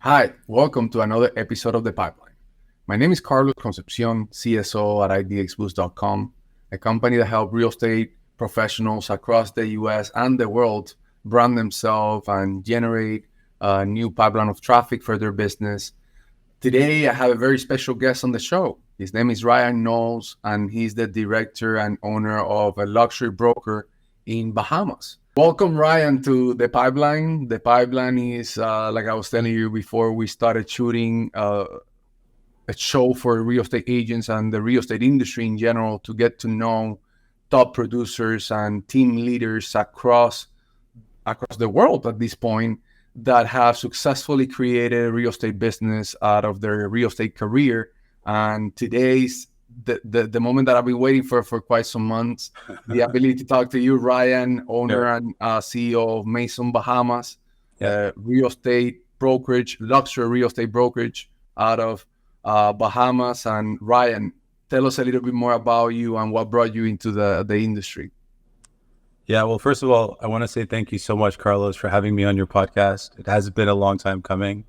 Hi, welcome to another episode of The Pipeline. My name is Carlos Concepcion, CSO at idxboost.com, a company that helps real estate professionals across the US and the world brand themselves and generate a new pipeline of traffic for their business. Today, I have a very special guest on the show. His name is Ryan Knowles, and he's the director and owner of a luxury broker in Bahamas. Welcome, Ryan, to The Pipeline. The Pipeline is, like I was telling you before we started shooting, a show for real estate agents and the real estate industry in general to get to know top producers and team leaders across the world at this point that have successfully created a real estate business out of their real estate career. And today's the moment that I've been waiting for quite some months, the ability to talk to you, Ryan, owner and CEO of Maison Bahamas, real estate brokerage, luxury real estate brokerage out of Bahamas. And Ryan, tell us a little bit more about you and what brought you into the industry. Yeah, well, first of all, I want to say thank you so much, Carlos, for having me on your podcast. It has been a long time coming.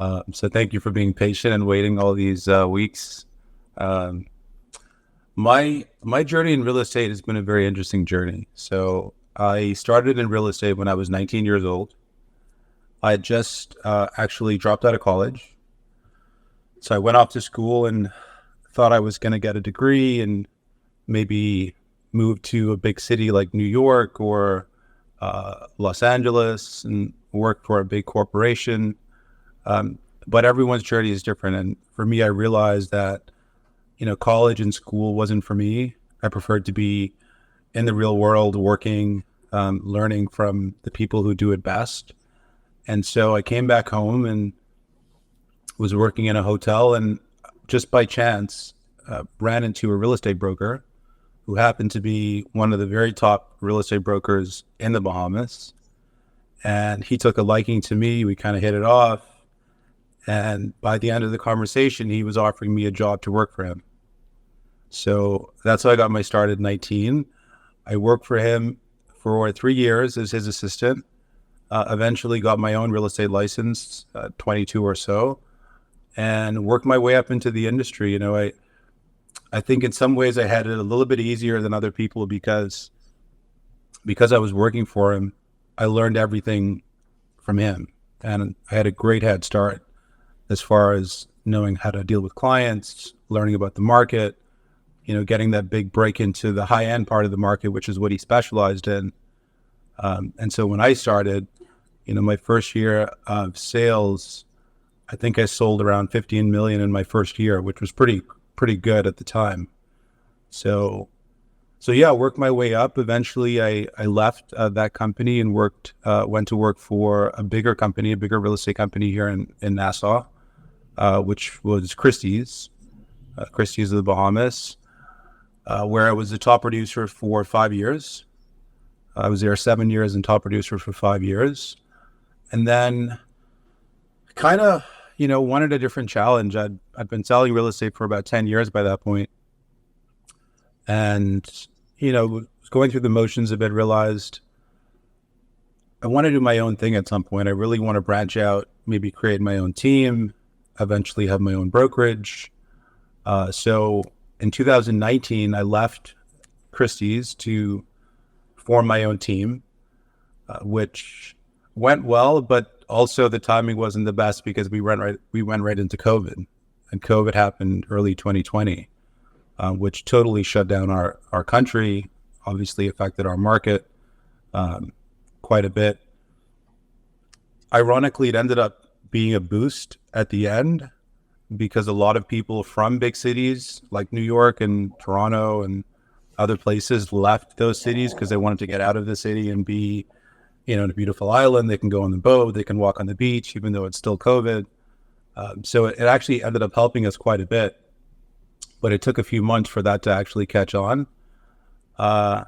So thank you for being patient and waiting all these weeks. My journey in real estate has been a very interesting journey. So I started in real estate when I was 19 years old. I had just actually dropped out of college. So I went off to school and thought I was going to get a degree and maybe move to a big city like New York or Los Angeles and work for a big corporation. But everyone's journey is different. And for me, I realized that, college and school wasn't for me. I preferred to be in the real world, working, learning from the people who do it best. And so I came back home and was working in a hotel, and just by chance ran into a real estate broker who happened to be one of the very top real estate brokers in the Bahamas. And he took a liking to me. We kind of hit it off. And by the end of the conversation, he was offering me a job to work for him. So that's how I got my start at 19. I worked for him for 3 years as his assistant. Eventually got my own real estate license, 22 or so, and worked my way up into the industry. I think in some ways I had it a little bit easier than other people because I was working for him. I learned everything from him, and I had a great head start as far as knowing how to deal with clients, learning about the market, getting that big break into the high end part of the market, which is what he specialized in. And so when I started, my first year of sales, I think I sold around 15 million in my first year, which was pretty good at the time. So yeah, worked my way up. Eventually I left that company and went to work for a bigger company, a bigger real estate company here in Nassau, which was Christie's of the Bahamas, where I was the top producer for 5 years. I was there 7 years and top producer for 5 years. And then kind of, wanted a different challenge. I'd been selling real estate for about 10 years by that point. And, was going through the motions a bit, realized I want to do my own thing at some point. I really want to branch out, maybe create my own team, eventually have my own brokerage. So in 2019, I left Christie's to form my own team, which went well, but also the timing wasn't the best because we went right into COVID, and COVID happened early 2020, which totally shut down our country, obviously affected our market quite a bit. Ironically, it ended up being a boost at the end because a lot of people from big cities like New York and Toronto and other places left those cities because they wanted to get out of the city and be, in a beautiful island. They can go on the boat, they can walk on the beach, even though it's still COVID. So it actually ended up helping us quite a bit, but it took a few months for that to actually catch on. And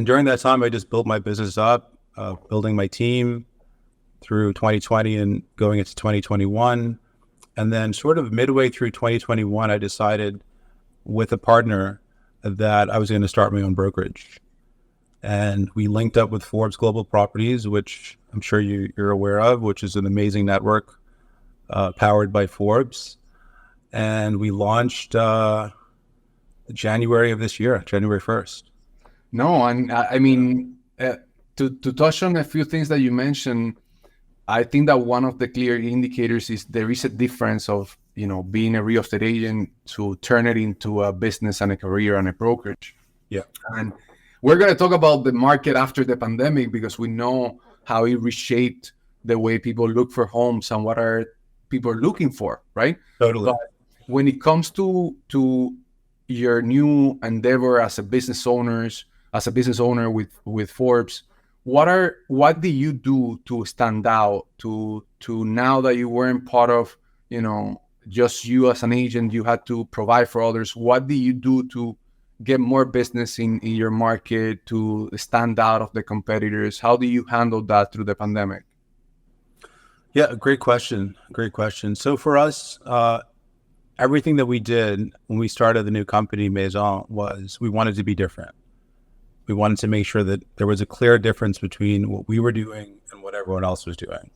during that time, I just built my business up, building my team through 2020 and going into 2021. And then sort of midway through 2021, I decided with a partner that I was going to start my own brokerage. And we linked up with Forbes Global Properties, which I'm sure you're aware of, which is an amazing network powered by Forbes. And we launched January of this year, January 1st. No, and I mean, to touch on a few things that you mentioned, I think that one of the clear indicators is there is a difference of, being a real estate agent to turn it into a business and a career and a brokerage. Yeah. And we're going to talk about the market after the pandemic because we know how it reshaped the way people look for homes and what are people looking for, right? Totally. But when it comes to your new endeavor as a business owner with Forbes, what do you do to stand out to now that you weren't part of, just you as an agent, you had to provide for others? What do you do to get more business in your market, to stand out of the competitors? How do you handle that through the pandemic? Yeah, great question. Great question. So for us, everything that we did when we started the new company, Maison, was we wanted to be different. We wanted to make sure that there was a clear difference between what we were doing and what everyone else was doing.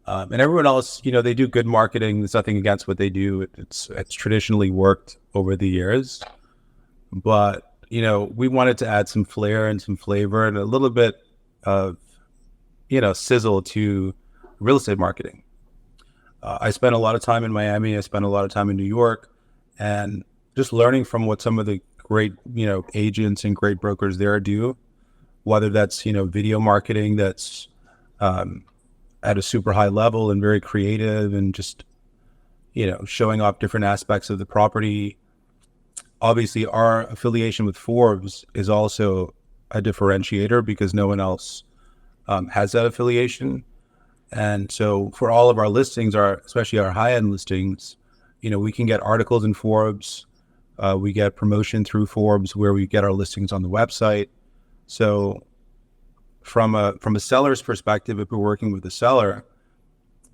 And everyone else, they do good marketing. There's nothing against what they do. It's traditionally worked over the years. But, we wanted to add some flair and some flavor and a little bit of, sizzle to real estate marketing. I spent a lot of time in Miami. I spent a lot of time in New York, and just learning from what some of the great, agents and great brokers there do, whether that's, video marketing that's at a super high level and very creative and just, showing off different aspects of the property. Obviously, our affiliation with Forbes is also a differentiator because no one else has that affiliation. And so for all of our listings, especially our high-end listings, we can get articles in Forbes. We get promotion through Forbes where we get our listings on the website. So from a seller's perspective, if we're working with a seller,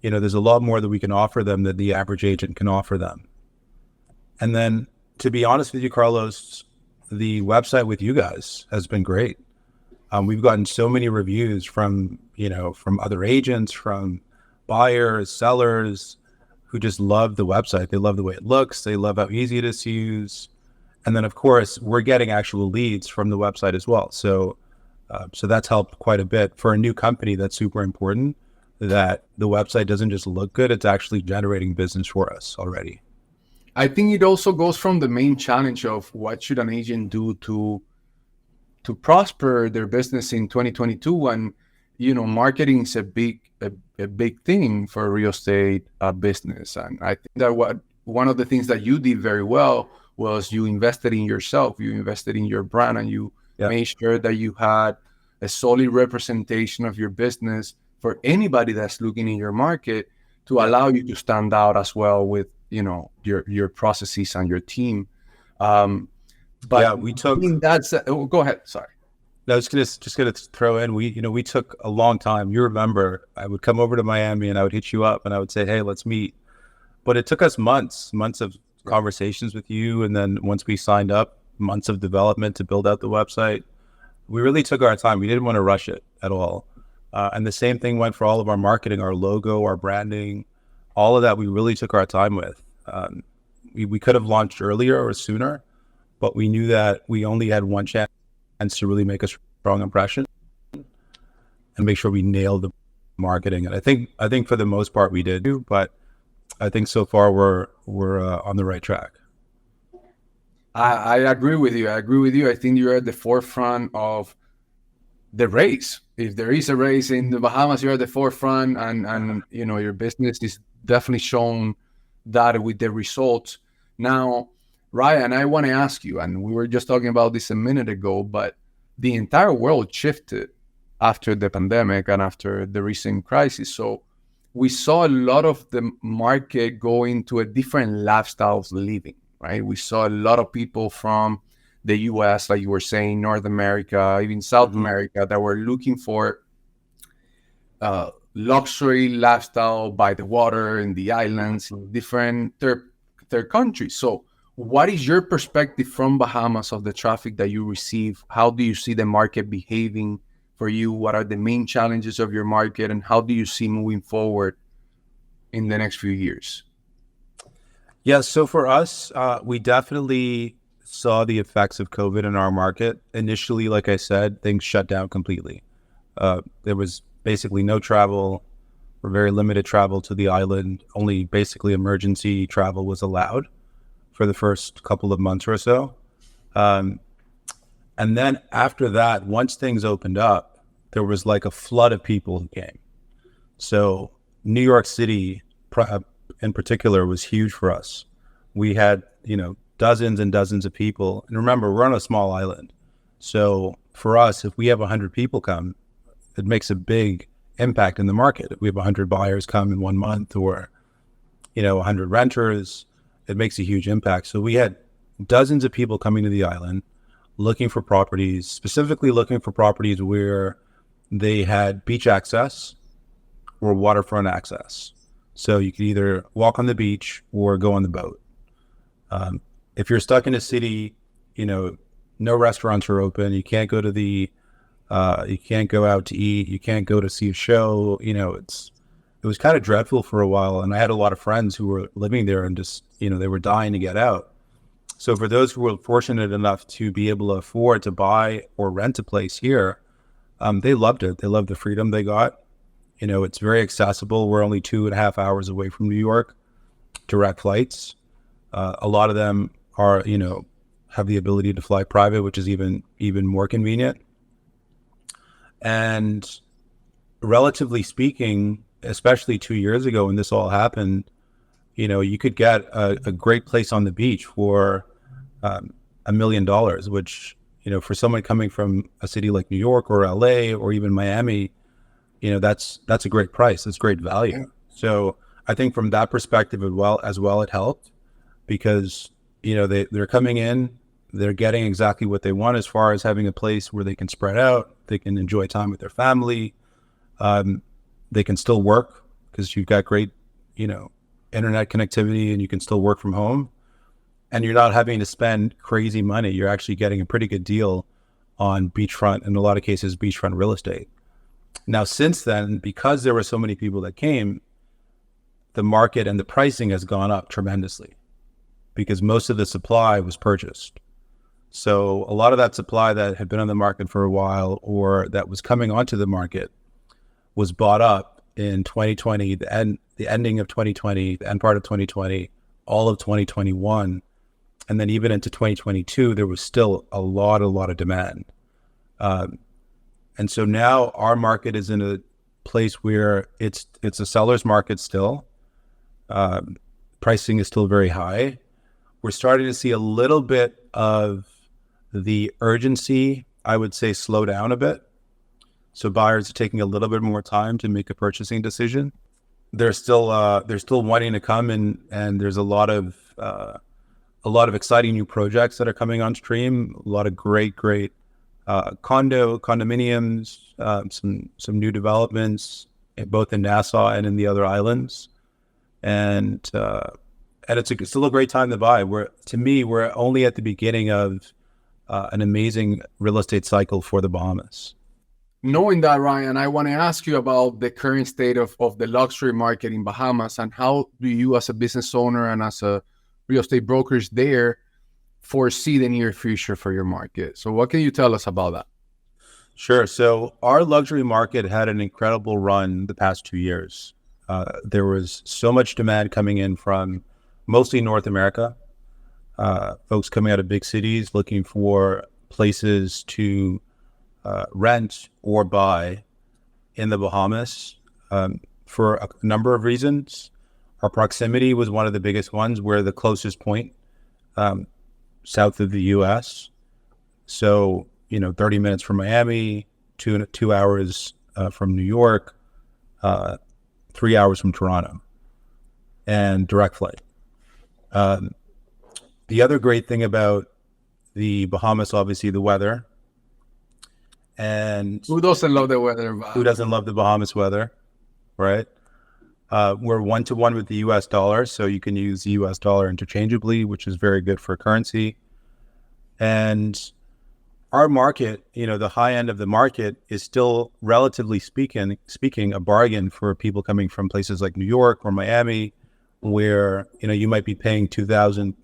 there's a lot more that we can offer them that the average agent can offer them. And then, to be honest with you, Carlos, the website with you guys has been great. We've gotten so many reviews from other agents, from buyers, sellers, who just love the website. They love the way it looks. They love how easy it is to use. And then, of course, we're getting actual leads from the website as well. So that's helped quite a bit. For a new company, that's super important, that the website doesn't just look good, it's actually generating business for us already. I think it also goes from the main challenge of what should an agent do to prosper their business in 2022. And, marketing is a big thing for a real estate business. And I think that one of the things that you did very well was you invested in yourself, you invested in your brand, and you made sure that you had a solid representation of your business for anybody that's looking in your market to allow you to stand out as well with, your processes and your team. But yeah, we took. Go ahead. Sorry. I was just gonna throw in. We took a long time. You remember, I would come over to Miami and I would hit you up and I would say, "Hey, let's meet." But it took us months of conversations with you, and then once we signed up, months of development to build out the website. We really took our time. We didn't want to rush it at all. And the same thing went for all of our marketing, our logo, our branding, all of that. We really took our time with. We could have launched earlier or sooner, but we knew that we only had one chance to really make a strong impression and make sure we nailed the marketing. And I think for the most part we did, but I think so far we're on the right track. I agree with you. I think you're at the forefront of the race. If there is a race in the Bahamas, you're at the forefront, and your business is definitely shown that with the results. Now, Ryan, I want to ask you, and we were just talking about this a minute ago, but the entire world shifted after the pandemic and after the recent crisis. So we saw a lot of the market go into a different lifestyle of living, right? We saw a lot of people from the US, like you were saying, North America, even South America, that were looking for luxury lifestyle by the water in the islands, in different third countries. So what is your perspective from Bahamas of the traffic that you receive? How do you see the market behaving for you? What are the main challenges of your market, and how do you see moving forward? in the next few years? Yeah, so for us, we definitely saw the effects of COVID in our market. Initially, like I said, things shut down completely. There was basically no travel or very limited travel to the island. Only basically emergency travel was allowed for the first couple of months or so. Um, and then after that, once things opened up, there was like a flood of people who came. So New York City in particular was huge for us. We had, dozens and dozens of people. And remember, we're on a small island. So for us, if we have 100 people come, it makes a big impact in the market. If we have 100 buyers come in 1 month or, 100 renters, it makes a huge impact. So we had dozens of people coming to the island looking for properties, specifically looking for properties where they had beach access or waterfront access. So you could either walk on the beach or go on the boat. If you're stuck in a city, no restaurants are open. You can't go to you can't go out to eat. You can't go to see a show. It was kind of dreadful for a while. And I had a lot of friends who were living there and just, they were dying to get out. So for those who were fortunate enough to be able to afford to buy or rent a place here, they loved it. They loved the freedom they got. It's very accessible. We're only 2.5 hours away from New York, direct flights. A lot of them are, have the ability to fly private, which is even more convenient. And relatively speaking, especially 2 years ago when this all happened, you could get a great place on the beach for $1 million, which, for someone coming from a city like New York or LA or even Miami, that's a great price. That's great value. Yeah. So I think from that perspective as well, it helped because, they're coming in, they're getting exactly what they want as far as having a place where they can spread out, they can enjoy time with their family. They can still work because you've got great, internet connectivity and you can still work from home and you're not having to spend crazy money. You're actually getting a pretty good deal on beachfront, in a lot of cases, beachfront real estate. Now, since then, because there were so many people that came, the market and the pricing has gone up tremendously because most of the supply was purchased. So a lot of that supply that had been on the market for a while or that was coming onto the market was bought up in 2020, the ending of 2020, the end part of 2020, all of 2021. And then even into 2022, there was still a lot of demand. And so now our market is in a place where it's a seller's market still. Pricing is still very high. We're starting to see a little bit of the urgency, I would say, slow down a bit. So buyers are taking a little bit more time to make a purchasing decision. They're still wanting to come and there's a lot of exciting new projects that are coming on stream. A lot of great condominiums, some new developments, both in Nassau and in the other islands, and it's still a great time to buy. To me, we're only at the beginning of an amazing real estate cycle for the Bahamas. Knowing that, Ryan, I want to ask you about the current state of the luxury market in Bahamas, and how do you, as a business owner and as a real estate brokers there, foresee the near future for your market? So what can you tell us about that? Sure. So our luxury market had an incredible run the past 2 years. There was so much demand coming in from mostly North America, folks coming out of big cities looking for places to rent or buy in the Bahamas for a number of reasons. Our proximity was one of the biggest ones. We're the closest point south of the U.S. So, 30 minutes from Miami, 2 hours from New York, 3 hours from Toronto, and direct flight. The other great thing about the Bahamas, obviously, the weather. And who doesn't love the weather? Who doesn't love the Bahamas weather, right? We're 1-to-1 with the US dollar, so you can use the US dollar interchangeably, which is very good for currency. And our market, the high end of the market is still, relatively speaking, a bargain for people coming from places like New York or Miami, where, you might be paying $2,000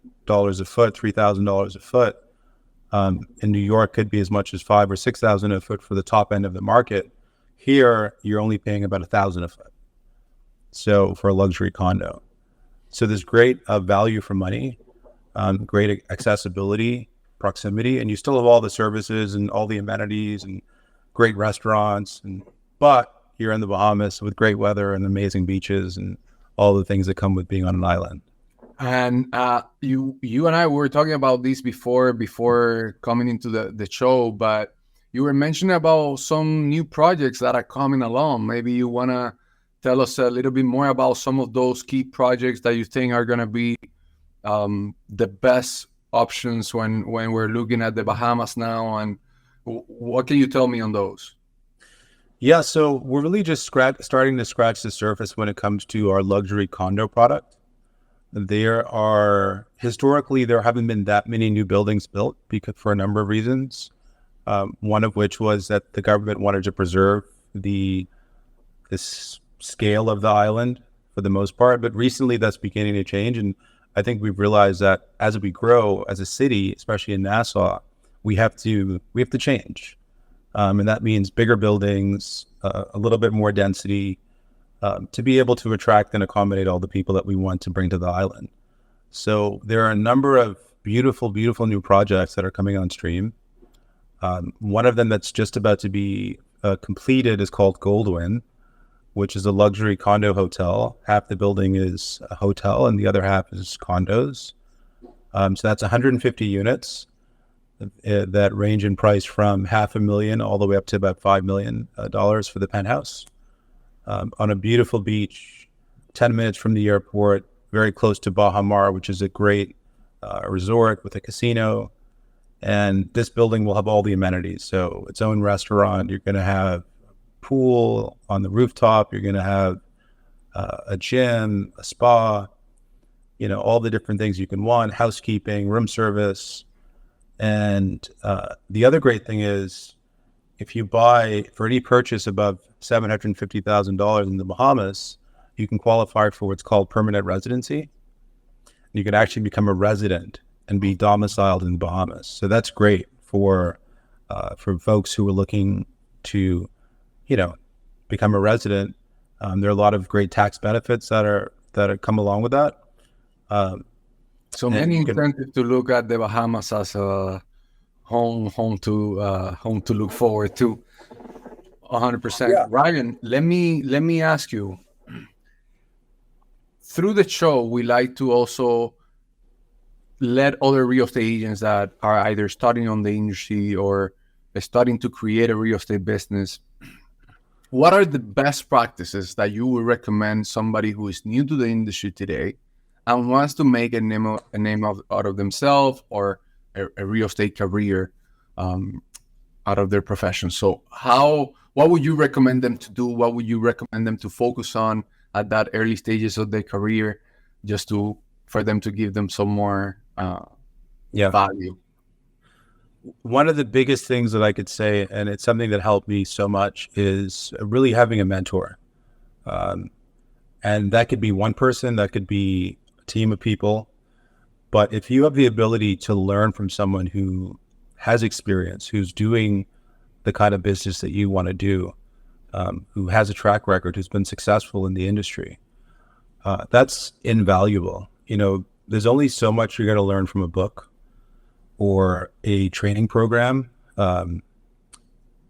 a foot, $3,000 a foot. In New York could be as much as 5,000 or 6,000 a foot for the top end of the market. Here, you're only paying about 1,000 a foot. So for a luxury condo. So there's great value for money, great accessibility, proximity, and you still have all the services and all the amenities and great restaurants. But you're in the Bahamas with great weather and amazing beaches and all the things that come with being on an island. And you and I were talking about this before coming into the show, but you were mentioning about some new projects that are coming along. Maybe you want to tell us a little bit more about some of those key projects that you think are going to be the best options when we're looking at the Bahamas now, and what can you tell me on those? Yeah, so we're really just starting to scratch the surface when it comes to our luxury condo product. Historically, there haven't been that many new buildings built for a number of reasons. One of which was that the government wanted to preserve this scale of the island for the most part. But recently that's beginning to change. And I think we've realized that as we grow as a city, especially in Nassau, we have to change. And that means bigger buildings, a little bit more density, to be able to attract and accommodate all the people that we want to bring to the island. So there are a number of beautiful, beautiful new projects that are coming on stream. One of them that's just about to be completed is called Goldwyn, which is a luxury condo hotel. Half the building is a hotel and the other half is condos. So that's 150 units that range in price from $500,000 all the way up to about $5 million for the penthouse. On a beautiful beach, 10 minutes from the airport, very close to Baha Mar, which is a great resort with a casino. And this building will have all the amenities. So its own restaurant, you're going to have pool on the rooftop, you're going to have a gym, a spa, all the different things you can want, housekeeping, room service. And the other great thing is, if you buy for any purchase above $750,000 in the Bahamas, you can qualify for what's called permanent residency. You can actually become a resident and be domiciled in the Bahamas. So that's great for folks who are looking to, become a resident. There are a lot of great tax benefits that come along with that. So many incentives to look at the Bahamas as a home to look forward to. 100%. Yeah. Ryan, let me ask you. Through the show, we like to also let other real estate agents that are either starting on the industry or starting to create a real estate business. What are the best practices that you would recommend somebody who is new to the industry today and wants to make a name out of themselves or a real estate career out of their profession? So what would you recommend them to do? What would you recommend them to focus on at that early stages of their career, just for them to give them some more value? One of the biggest things that I could say, and it's something that helped me so much, is really having a mentor. And that could be one person, that could be a team of people. But if you have the ability to learn from someone who has experience, who's doing the kind of business that you want to do, who has a track record, who's been successful in the industry, that's invaluable. There's only so much you're going to learn from a book or a training program.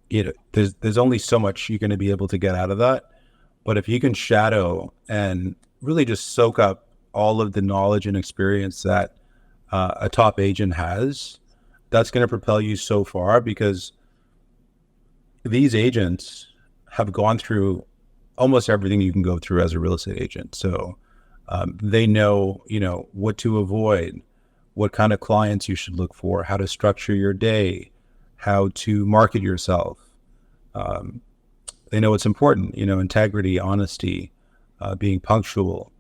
There's only so much you're going to be able to get out of that. But if you can shadow and really just soak up all of the knowledge and experience that a top agent has, that's going to propel you so far, because these agents have gone through almost everything you can go through as a real estate agent. So they know, what to avoid, what kind of clients you should look for, how to structure your day, how to market yourself. They know what's important, integrity, honesty, being punctual,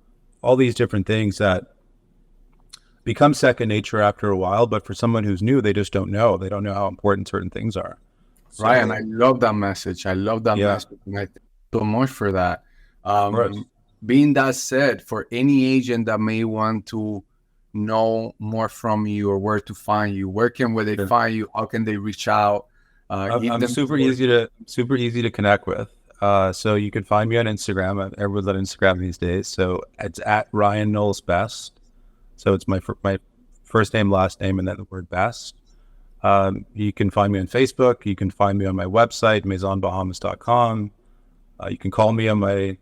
all these different things that becomes second nature after a while. But for someone who's new, they just don't know. They don't know how important certain things are. So, Ryan, I love that message. I love that yeah, message. And I thank you so much for that. of course. Being that said, for any agent that may want to know more from you or where to find you, where they Sure. find you? How can they reach out? Give I'm them super easy to connect with. So you can find me on Instagram. Everyone's on Instagram these days. So it's at Ryan Knowles Best. So it's my first name, last name, and then the word best. You can find me on Facebook. You can find me on my website, maisonbahamas.com. You can call me on my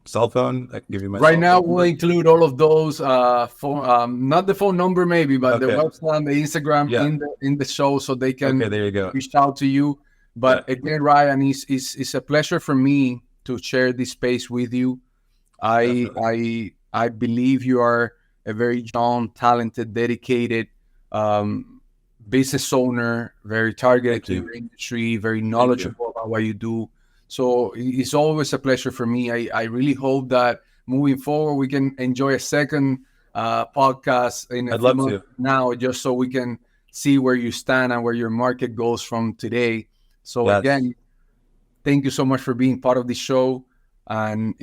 cell phone. I can give you my right cell now. phone We'll number. include all of those phone, not the phone number maybe, but the Okay. website and the Instagram Yeah. in the show, so they can Okay. There you go. reach out to you. Yeah. But again, Ryan, it's a pleasure for me to share this space with you. Definitely. I believe you are a very young, talented, dedicated business owner, very targeted Thank to your you. industry, very Thank you. knowledgeable about what you do. So it's always a pleasure for me. I really hope that moving forward we can enjoy a second podcast in a I'd few love months to. now, just so we can see where you stand and where your market goes from today. So Yes. again, thank you so much for being part of the show, and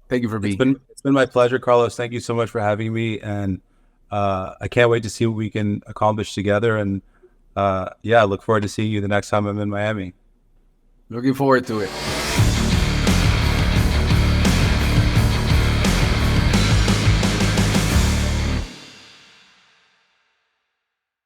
thank you for being here. It's been my pleasure, Carlos. Thank you so much for having me, and I can't wait to see what we can accomplish together. And yeah, I look forward to seeing you the next time I'm in Miami. Looking forward to it.